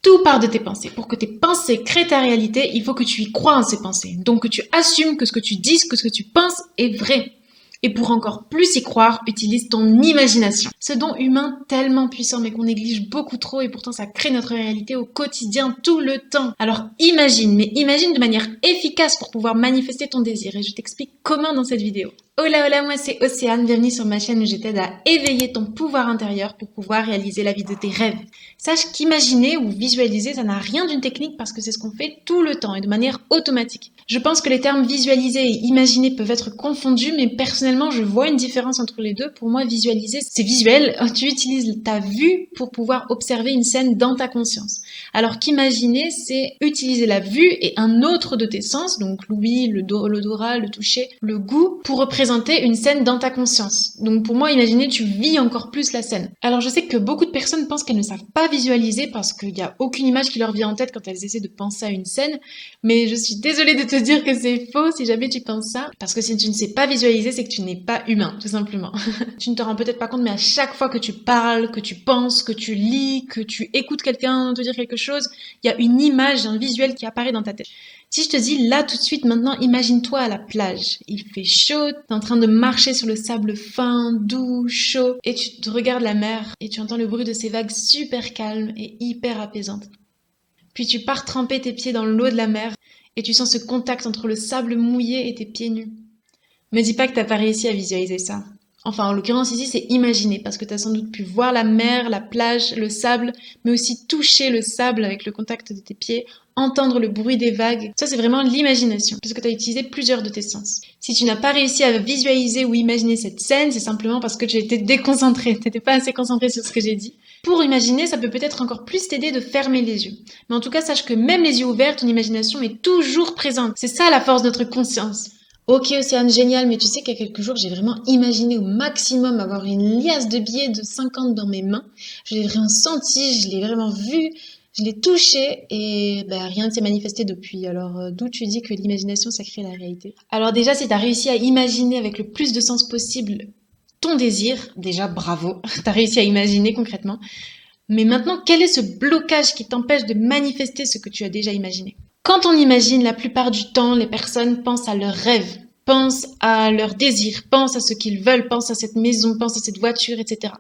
Tout part de tes pensées. Pour que tes pensées créent ta réalité, il faut que tu y crois en ces pensées. Donc que tu assumes que ce que tu dis, que ce que tu penses est vrai. Et pour encore plus y croire, utilise ton imagination. Ce don humain tellement puissant mais qu'on néglige beaucoup trop et pourtant ça crée notre réalité au quotidien tout le temps. Alors imagine, mais imagine de manière efficace pour pouvoir manifester ton désir et je t'explique comment dans cette vidéo. Hola hola, moi c'est Océane, bienvenue sur ma chaîne où je t'aide à éveiller ton pouvoir intérieur pour pouvoir réaliser la vie de tes rêves. Sache qu'imaginer ou visualiser, ça n'a rien d'une technique parce que c'est ce qu'on fait tout le temps et de manière automatique. Je pense que les termes visualiser et imaginer peuvent être confondus, mais personnellement, je vois une différence entre les deux. Pour moi, visualiser, c'est visuel. Tu utilises ta vue pour pouvoir observer une scène dans ta conscience. Alors qu'imaginer, c'est utiliser la vue et un autre de tes sens, donc l'ouïe, l'odorat, le toucher, le goût, pour représenter une scène dans ta conscience. Donc pour moi, imaginer, tu vis encore plus la scène. Alors je sais que beaucoup de personnes pensent qu'elles ne savent pas visualiser parce qu'il n'y a aucune image qui leur vient en tête quand elles essaient de penser à une scène, mais je suis désolée de te dire que c'est faux si jamais tu penses ça, parce que si tu ne sais pas visualiser, c'est que tu n'es pas humain, tout simplement. Tu ne te rends peut-être pas compte, mais à chaque fois que tu parles, que tu penses, que tu lis, que tu écoutes quelqu'un te dire quelque chose, il y a une image, un visuel qui apparaît dans ta tête. Si je te dis là tout de suite maintenant, imagine-toi à la plage. Il fait chaud, t'es en train de marcher sur le sable fin, doux, chaud, et tu te regardes la mer et tu entends le bruit de ces vagues super calmes et hyper apaisantes. Puis tu pars tremper tes pieds dans l'eau de la mer et tu sens ce contact entre le sable mouillé et tes pieds nus. Me dis pas que t'as pas réussi à visualiser ça. Enfin, en l'occurrence ici, c'est imaginer, parce que t'as sans doute pu voir la mer, la plage, le sable, mais aussi toucher le sable avec le contact de tes pieds, entendre le bruit des vagues. Ça, c'est vraiment l'imagination, puisque t'as utilisé plusieurs de tes sens. Si tu n'as pas réussi à visualiser ou imaginer cette scène, c'est simplement parce que tu étais déconcentré, t'étais pas assez concentré sur ce que j'ai dit. Pour imaginer, ça peut peut-être encore plus t'aider de fermer les yeux. Mais en tout cas, sache que même les yeux ouverts, ton imagination est toujours présente. C'est ça la force de notre conscience. Ok Océane, génial, mais tu sais qu'il y a quelques jours, j'ai vraiment imaginé au maximum avoir une liasse de billets de 50 dans mes mains. Je l'ai vraiment senti, je l'ai vraiment vu, je l'ai touché et rien ne s'est manifesté depuis. Alors d'où tu dis que l'imagination, ça crée la réalité? Alors déjà, si tu as réussi à imaginer avec le plus de sens possible ton désir, déjà bravo, tu as réussi à imaginer concrètement. Mais maintenant, quel est ce blocage qui t'empêche de manifester ce que tu as déjà imaginé? Quand on imagine, la plupart du temps, les personnes pensent à leurs rêves, pensent à leurs désirs, pensent à ce qu'ils veulent, pensent à cette maison, pensent à cette voiture, etc.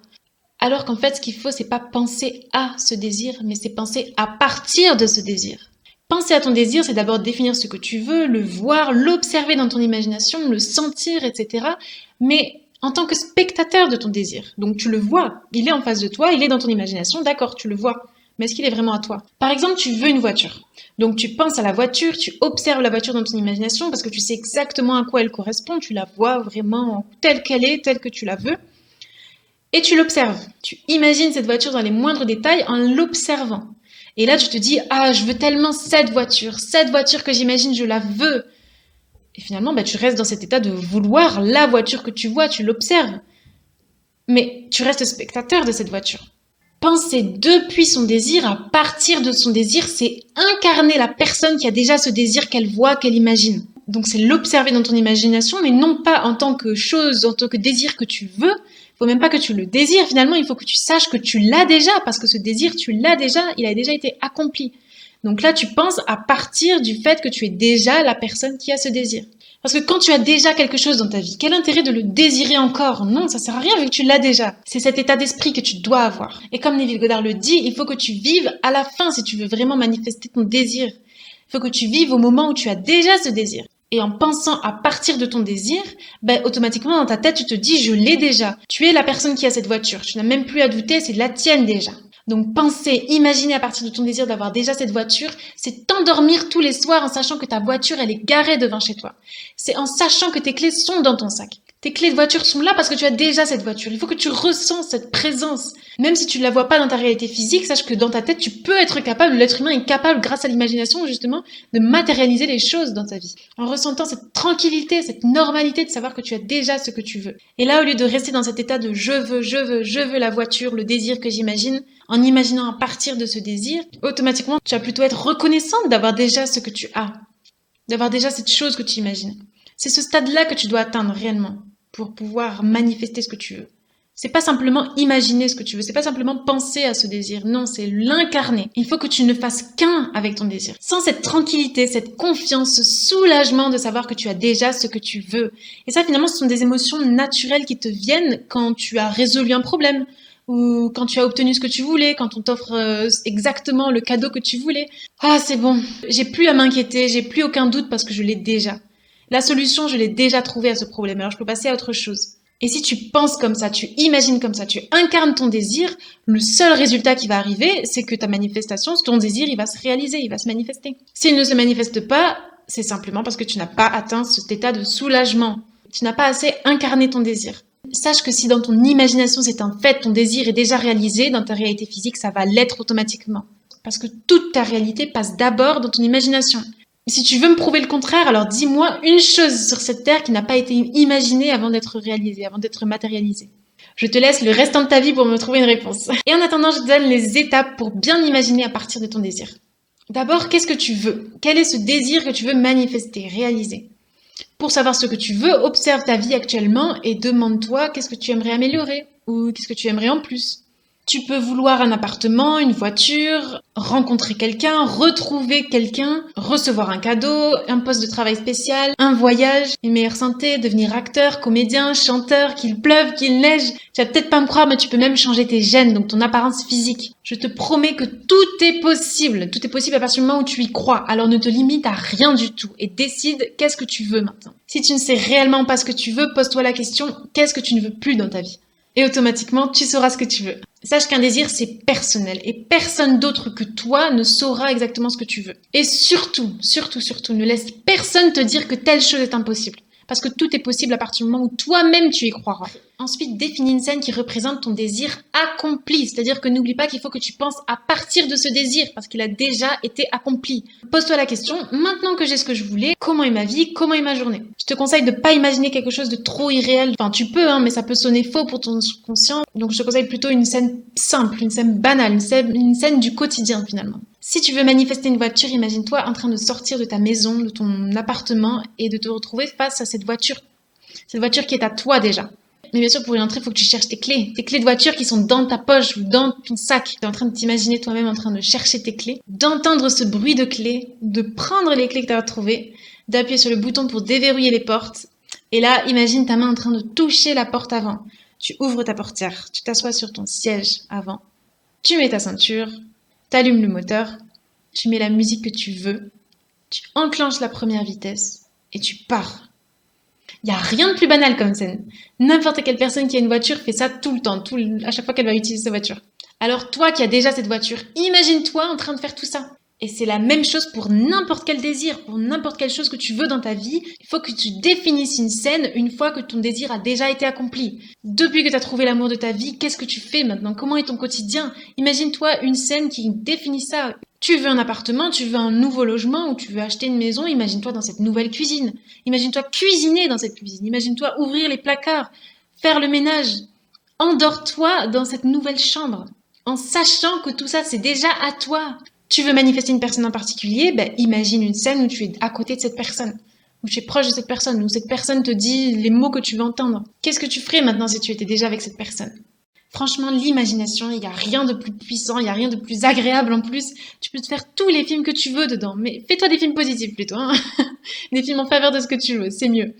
Alors qu'en fait, ce qu'il faut, c'est pas penser à ce désir, mais c'est penser à partir de ce désir. Penser à ton désir, c'est d'abord définir ce que tu veux, le voir, l'observer dans ton imagination, le sentir, etc. Mais en tant que spectateur de ton désir. Donc tu le vois, il est en face de toi, il est dans ton imagination, d'accord, tu le vois. Mais est-ce qu'il est vraiment à toi? Par exemple, tu veux une voiture. Donc tu penses à la voiture, tu observes la voiture dans ton imagination parce que tu sais exactement à quoi elle correspond, tu la vois vraiment telle qu'elle est, telle que tu la veux. Et tu l'observes. Tu imagines cette voiture dans les moindres détails en l'observant. Et là, tu te dis, ah, je veux tellement cette voiture que j'imagine, je la veux. Et finalement, tu restes dans cet état de vouloir la voiture que tu vois, tu l'observes. Mais tu restes spectateur de cette voiture. Penser depuis son désir, à partir de son désir, c'est incarner la personne qui a déjà ce désir qu'elle voit, qu'elle imagine. Donc c'est l'observer dans ton imagination, mais non pas en tant que chose, en tant que désir que tu veux. Il faut même pas que tu le désires, finalement, il faut que tu saches que tu l'as déjà, parce que ce désir, tu l'as déjà, il a déjà été accompli. Donc là, tu penses à partir du fait que tu es déjà la personne qui a ce désir. Parce que quand tu as déjà quelque chose dans ta vie, quel intérêt de le désirer encore? Non, ça sert à rien vu que tu l'as déjà. C'est cet état d'esprit que tu dois avoir. Et comme Neville Goddard le dit, il faut que tu vives à la fin si tu veux vraiment manifester ton désir. Il faut que tu vives au moment où tu as déjà ce désir. Et en pensant à partir de ton désir, automatiquement dans ta tête, tu te dis je l'ai déjà. Tu es la personne qui a cette voiture. Tu n'as même plus à douter, c'est la tienne déjà. Donc penser, imaginer à partir de ton désir d'avoir déjà cette voiture, c'est t'endormir tous les soirs en sachant que ta voiture, elle est garée devant chez toi. C'est en sachant que tes clés sont dans ton sac. Tes clés de voiture sont là parce que tu as déjà cette voiture. Il faut que tu ressens cette présence. Même si tu ne la vois pas dans ta réalité physique, sache que dans ta tête, tu peux être capable, l'être humain est capable, grâce à l'imagination, justement, de matérialiser les choses dans ta vie. En ressentant cette tranquillité, cette normalité de savoir que tu as déjà ce que tu veux. Et là, au lieu de rester dans cet état de je veux la voiture, le désir que j'imagine, en imaginant à partir de ce désir, automatiquement, tu vas plutôt être reconnaissante d'avoir déjà ce que tu as. D'avoir déjà cette chose que tu imagines. C'est ce stade-là que tu dois atteindre réellement pour pouvoir manifester ce que tu veux. C'est pas simplement imaginer ce que tu veux, c'est pas simplement penser à ce désir. Non, c'est l'incarner. Il faut que tu ne fasses qu'un avec ton désir. Sans cette tranquillité, cette confiance, ce soulagement de savoir que tu as déjà ce que tu veux. Et ça, finalement, ce sont des émotions naturelles qui te viennent quand tu as résolu un problème ou quand tu as obtenu ce que tu voulais, quand on t'offre exactement le cadeau que tu voulais. Ah, c'est bon. J'ai plus à m'inquiéter, j'ai plus aucun doute parce que je l'ai déjà. La solution, je l'ai déjà trouvée à ce problème. Alors, je peux passer à autre chose. Et si tu penses comme ça, tu imagines comme ça, tu incarnes ton désir, le seul résultat qui va arriver, c'est que ta manifestation, ton désir, il va se réaliser, il va se manifester. S'il ne se manifeste pas, c'est simplement parce que tu n'as pas atteint cet état de soulagement. Tu n'as pas assez incarné ton désir. Sache que si dans ton imagination c'est un fait, ton désir est déjà réalisé, dans ta réalité physique, ça va l'être automatiquement. Parce que toute ta réalité passe d'abord dans ton imagination. Si tu veux me prouver le contraire, alors dis-moi une chose sur cette terre qui n'a pas été imaginée avant d'être réalisée, avant d'être matérialisée. Je te laisse le restant de ta vie pour me trouver une réponse. Et en attendant, je te donne les étapes pour bien imaginer à partir de ton désir. D'abord, qu'est-ce que tu veux? Quel est ce désir que tu veux manifester, réaliser? Pour savoir ce que tu veux, observe ta vie actuellement et demande-toi qu'est-ce que tu aimerais améliorer ou qu'est-ce que tu aimerais en plus. Tu peux vouloir un appartement, une voiture, rencontrer quelqu'un, retrouver quelqu'un, recevoir un cadeau, un poste de travail spécial, un voyage, une meilleure santé, devenir acteur, comédien, chanteur, qu'il pleuve, qu'il neige. Tu vas peut-être pas me croire, mais tu peux même changer tes gènes, donc ton apparence physique. Je te promets que tout est possible. Tout est possible à partir du moment où tu y crois. Alors ne te limite à rien du tout et décide qu'est-ce que tu veux maintenant. Si tu ne sais réellement pas ce que tu veux, pose-toi la question, qu'est-ce que tu ne veux plus dans ta vie? Et automatiquement, tu sauras ce que tu veux. Sache qu'un désir, c'est personnel et personne d'autre que toi ne saura exactement ce que tu veux. Et surtout, ne laisse personne te dire que telle chose est impossible. Parce que tout est possible à partir du moment où toi-même tu y croiras. Ensuite, définis une scène qui représente ton désir accompli. C'est-à-dire que n'oublie pas qu'il faut que tu penses à partir de ce désir parce qu'il a déjà été accompli. Pose-toi la question, maintenant que j'ai ce que je voulais, comment est ma vie, comment est ma journée? Je te conseille de ne pas imaginer quelque chose de trop irréel. Enfin, tu peux, mais ça peut sonner faux pour ton subconscient. Donc je te conseille plutôt une scène simple, une scène banale, une scène du quotidien finalement. Si tu veux manifester une voiture, imagine-toi en train de sortir de ta maison, de ton appartement et de te retrouver face à cette voiture qui est à toi déjà. Mais bien sûr, pour y entrer, il faut que tu cherches tes clés de voiture qui sont dans ta poche ou dans ton sac. Tu es en train de t'imaginer toi-même en train de chercher tes clés, d'entendre ce bruit de clés, de prendre les clés que tu as retrouvées, d'appuyer sur le bouton pour déverrouiller les portes. Et là, imagine ta main en train de toucher la porte avant. Tu ouvres ta portière, tu t'assois sur ton siège avant, tu mets ta ceinture, t'allumes le moteur, tu mets la musique que tu veux, tu enclenches la première vitesse et tu pars. Il n'y a rien de plus banal comme scène. N'importe quelle personne qui a une voiture fait ça tout le temps, à chaque fois qu'elle va utiliser sa voiture. Alors toi qui as déjà cette voiture, imagine-toi en train de faire tout ça. Et c'est la même chose pour n'importe quel désir, pour n'importe quelle chose que tu veux dans ta vie. Il faut que tu définisses une scène une fois que ton désir a déjà été accompli. Depuis que tu as trouvé l'amour de ta vie, qu'est-ce que tu fais maintenant? Comment est ton quotidien? Imagine-toi une scène qui définit ça. Tu veux un appartement, tu veux un nouveau logement ou tu veux acheter une maison, imagine-toi dans cette nouvelle cuisine. Imagine-toi cuisiner dans cette cuisine. Imagine-toi ouvrir les placards, faire le ménage. Endors-toi dans cette nouvelle chambre en sachant que tout ça c'est déjà à toi. Tu veux manifester une personne en particulier, imagine une scène où tu es à côté de cette personne, où tu es proche de cette personne, où cette personne te dit les mots que tu veux entendre. Qu'est-ce que tu ferais maintenant si tu étais déjà avec cette personne? Franchement, l'imagination, il n'y a rien de plus puissant, il n'y a rien de plus agréable en plus. Tu peux te faire tous les films que tu veux dedans, mais fais-toi des films positifs plutôt, hein. Des films en faveur de ce que tu veux, c'est mieux.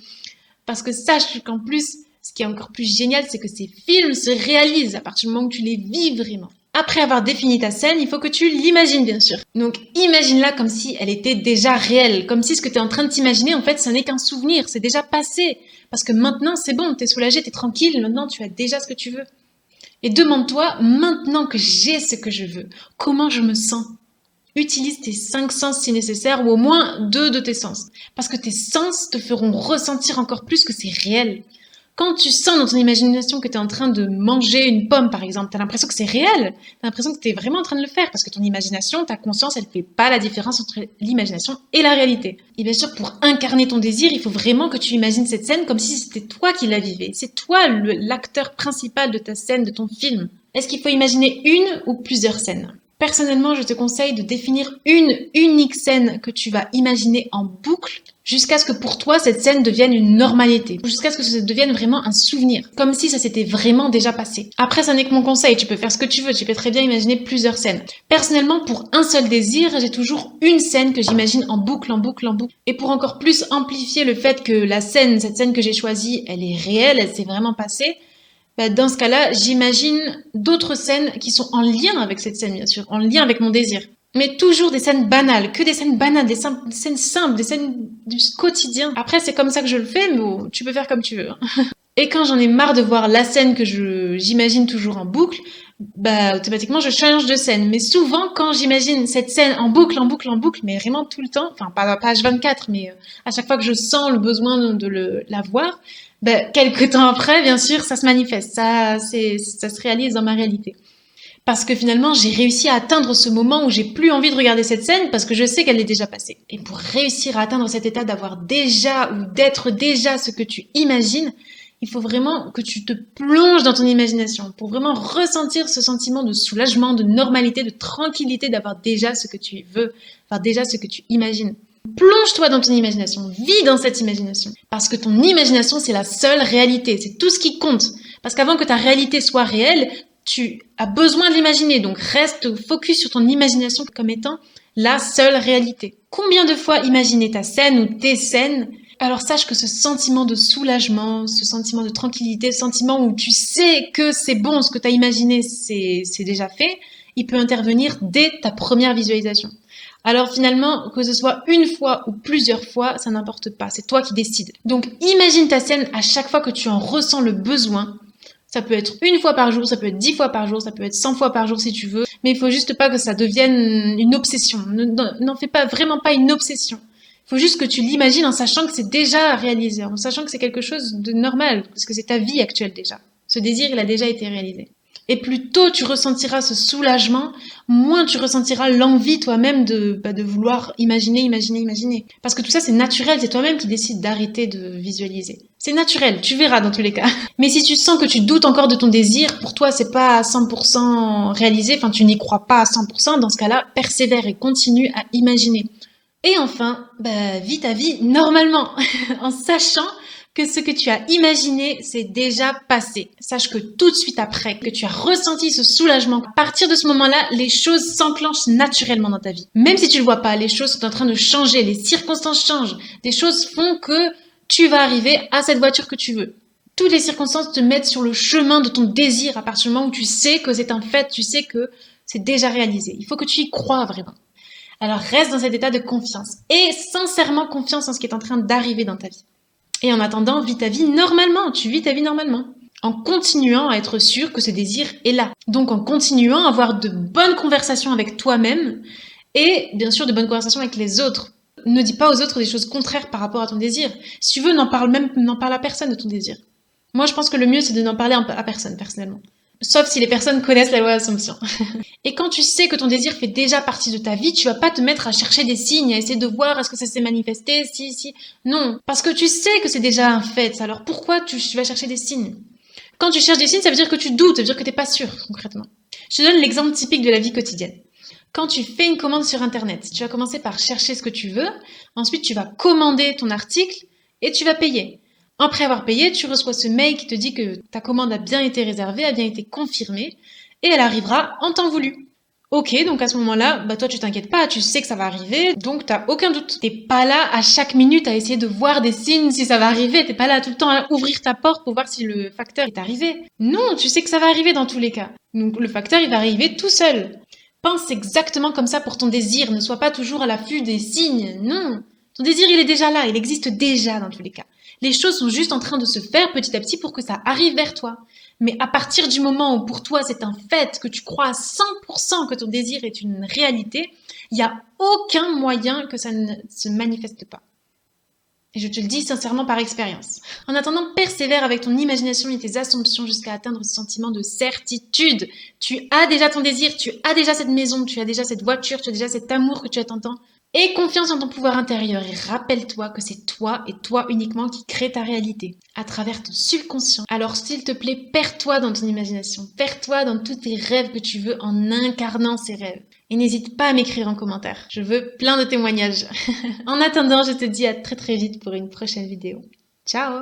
Parce que sache qu'en plus, ce qui est encore plus génial, c'est que ces films se réalisent à partir du moment où tu les vis vraiment. Après avoir défini ta scène, il faut que tu l'imagines bien sûr. Donc imagine-la comme si elle était déjà réelle, comme si ce que tu es en train de t'imaginer, en fait, ça n'est qu'un souvenir, c'est déjà passé. Parce que maintenant, c'est bon, tu es soulagé, tu es tranquille, maintenant tu as déjà ce que tu veux. Et demande-toi, maintenant que j'ai ce que je veux, comment je me sens? Utilise tes 5 sens si nécessaire, ou au moins 2 de tes sens. Parce que tes sens te feront ressentir encore plus que c'est réel. Quand tu sens dans ton imagination que tu es en train de manger une pomme, par exemple, tu as l'impression que c'est réel. Tu as l'impression que tu es vraiment en train de le faire parce que ton imagination, ta conscience, elle ne fait pas la différence entre l'imagination et la réalité. Et bien sûr, pour incarner ton désir, il faut vraiment que tu imagines cette scène comme si c'était toi qui la vivais. C'est toi l'acteur principal de ta scène, de ton film. Est-ce qu'il faut imaginer une ou plusieurs scènes? Personnellement, je te conseille de définir une unique scène que tu vas imaginer en boucle jusqu'à ce que pour toi, cette scène devienne une normalité, jusqu'à ce que ça devienne vraiment un souvenir, comme si ça s'était vraiment déjà passé. Après, ça n'est que mon conseil, tu peux faire ce que tu veux, tu peux très bien imaginer plusieurs scènes. Personnellement, pour un seul désir, j'ai toujours une scène que j'imagine en boucle, en boucle, en boucle. Et pour encore plus amplifier le fait que la scène, cette scène que j'ai choisie, elle est réelle, elle s'est vraiment passée, bah, dans ce cas-là, j'imagine d'autres scènes qui sont en lien avec cette scène, bien sûr, en lien avec mon désir. Mais toujours des scènes banales, que des scènes banales, des scènes simples, des scènes du quotidien. Après, c'est comme ça que je le fais, mais bon, tu peux faire comme tu veux. Et quand j'en ai marre de voir la scène que j'imagine toujours en boucle, bah automatiquement je change de scène. Mais souvent, quand j'imagine cette scène en boucle, en boucle, en boucle, mais vraiment tout le temps, enfin pas H24, mais à chaque fois que je sens le besoin de la voir, bah, quelques temps après, bien sûr, ça se manifeste, ça se réalise dans ma réalité. Parce que finalement, j'ai réussi à atteindre ce moment où j'ai plus envie de regarder cette scène parce que je sais qu'elle est déjà passée. Et pour réussir à atteindre cet état d'avoir déjà ou d'être déjà ce que tu imagines, il faut vraiment que tu te plonges dans ton imagination pour vraiment ressentir ce sentiment de soulagement, de normalité, de tranquillité d'avoir déjà ce que tu veux, avoir déjà ce que tu imagines. Plonge-toi dans ton imagination, vis dans cette imagination. Parce que ton imagination, c'est la seule réalité, c'est tout ce qui compte. Parce qu'avant que ta réalité soit réelle, tu as besoin de l'imaginer, donc reste focus sur ton imagination comme étant la seule réalité. Combien de fois imaginer ta scène ou tes scènes? Alors sache que ce sentiment de soulagement, ce sentiment de tranquillité, ce sentiment où tu sais que c'est bon, ce que tu as imaginé, c'est déjà fait, il peut intervenir dès ta première visualisation. Alors finalement, que ce soit une fois ou plusieurs fois, ça n'importe pas, c'est toi qui décides. Donc imagine ta scène à chaque fois que tu en ressens le besoin. Ça peut être une fois par jour, ça peut être 10 fois par jour, ça peut être 100 fois par jour si tu veux, mais il faut juste pas que ça devienne une obsession. N'en fais pas vraiment pas une obsession. Il faut juste que tu l'imagines en sachant que c'est déjà réalisé, en sachant que c'est quelque chose de normal, parce que c'est ta vie actuelle déjà. Ce désir, il a déjà été réalisé. Et plus tôt tu ressentiras ce soulagement, moins tu ressentiras l'envie toi-même de vouloir imaginer. Parce que tout ça, c'est naturel, c'est toi-même qui décides d'arrêter de visualiser. C'est naturel, tu verras dans tous les cas. Mais si tu sens que tu doutes encore de ton désir, pour toi, c'est pas à 100% réalisé, enfin, tu n'y crois pas à 100%, dans ce cas-là, persévère et continue à imaginer. Et enfin, vis ta vie normalement, en sachant que ce que tu as imaginé, c'est déjà passé. Sache que tout de suite après, que tu as ressenti ce soulagement, à partir de ce moment-là, les choses s'enclenchent naturellement dans ta vie. Même si tu le vois pas, les choses sont en train de changer, les circonstances changent. Des choses font que tu vas arriver à cette voiture que tu veux. Toutes les circonstances te mettent sur le chemin de ton désir à partir du moment où tu sais que c'est un fait, tu sais que c'est déjà réalisé. Il faut que tu y crois vraiment. Alors reste dans cet état de confiance et sincèrement confiance en ce qui est en train d'arriver dans ta vie. Et en attendant, vis ta vie normalement, tu vis ta vie normalement. En continuant à être sûr que ce désir est là. Donc en continuant à avoir de bonnes conversations avec toi-même et bien sûr de bonnes conversations avec les autres. Ne dis pas aux autres des choses contraires par rapport à ton désir. Si tu veux, n'en parle à personne de ton désir. Moi, je pense que le mieux, c'est de n'en parler à personne, personnellement. Sauf si les personnes connaissent la loi d'Assomption. Et quand tu sais que ton désir fait déjà partie de ta vie, tu vas pas te mettre à chercher des signes, à essayer de voir est-ce que ça s'est manifesté, si. Non. Parce que tu sais que c'est déjà un fait. Alors pourquoi tu vas chercher des signes? Quand tu cherches des signes, ça veut dire que tu doutes, ça veut dire que t'es pas sûr, concrètement. Je te donne l'exemple typique de la vie quotidienne. Quand tu fais une commande sur Internet, tu vas commencer par chercher ce que tu veux, ensuite tu vas commander ton article et tu vas payer. Après avoir payé, tu reçois ce mail qui te dit que ta commande a bien été réservée, a bien été confirmée, et elle arrivera en temps voulu. Ok, donc à ce moment-là, toi tu t'inquiètes pas, tu sais que ça va arriver, donc t'as aucun doute. T'es pas là à chaque minute à essayer de voir des signes si ça va arriver, t'es pas là tout le temps à ouvrir ta porte pour voir si le facteur est arrivé. Non, tu sais que ça va arriver dans tous les cas. Donc le facteur, il va arriver tout seul. Pense exactement comme ça pour ton désir, ne sois pas toujours à l'affût des signes, non. Ton désir, il est déjà là, il existe déjà dans tous les cas. Les choses sont juste en train de se faire petit à petit pour que ça arrive vers toi. Mais à partir du moment où pour toi c'est un fait, que tu crois à 100% que ton désir est une réalité, il n'y a aucun moyen que ça ne se manifeste pas. Et je te le dis sincèrement par expérience. En attendant, persévère avec ton imagination et tes assumptions jusqu'à atteindre ce sentiment de certitude. Tu as déjà ton désir, tu as déjà cette maison, tu as déjà cette voiture, tu as déjà cet amour que tu attends tant. Aie confiance en ton pouvoir intérieur et rappelle-toi que c'est toi et toi uniquement qui crée ta réalité à travers ton subconscient. Alors s'il te plaît, perds-toi dans ton imagination, perds-toi dans tous tes rêves que tu veux en incarnant ces rêves. Et n'hésite pas à m'écrire en commentaire, je veux plein de témoignages. En attendant, je te dis à très vite pour une prochaine vidéo. Ciao!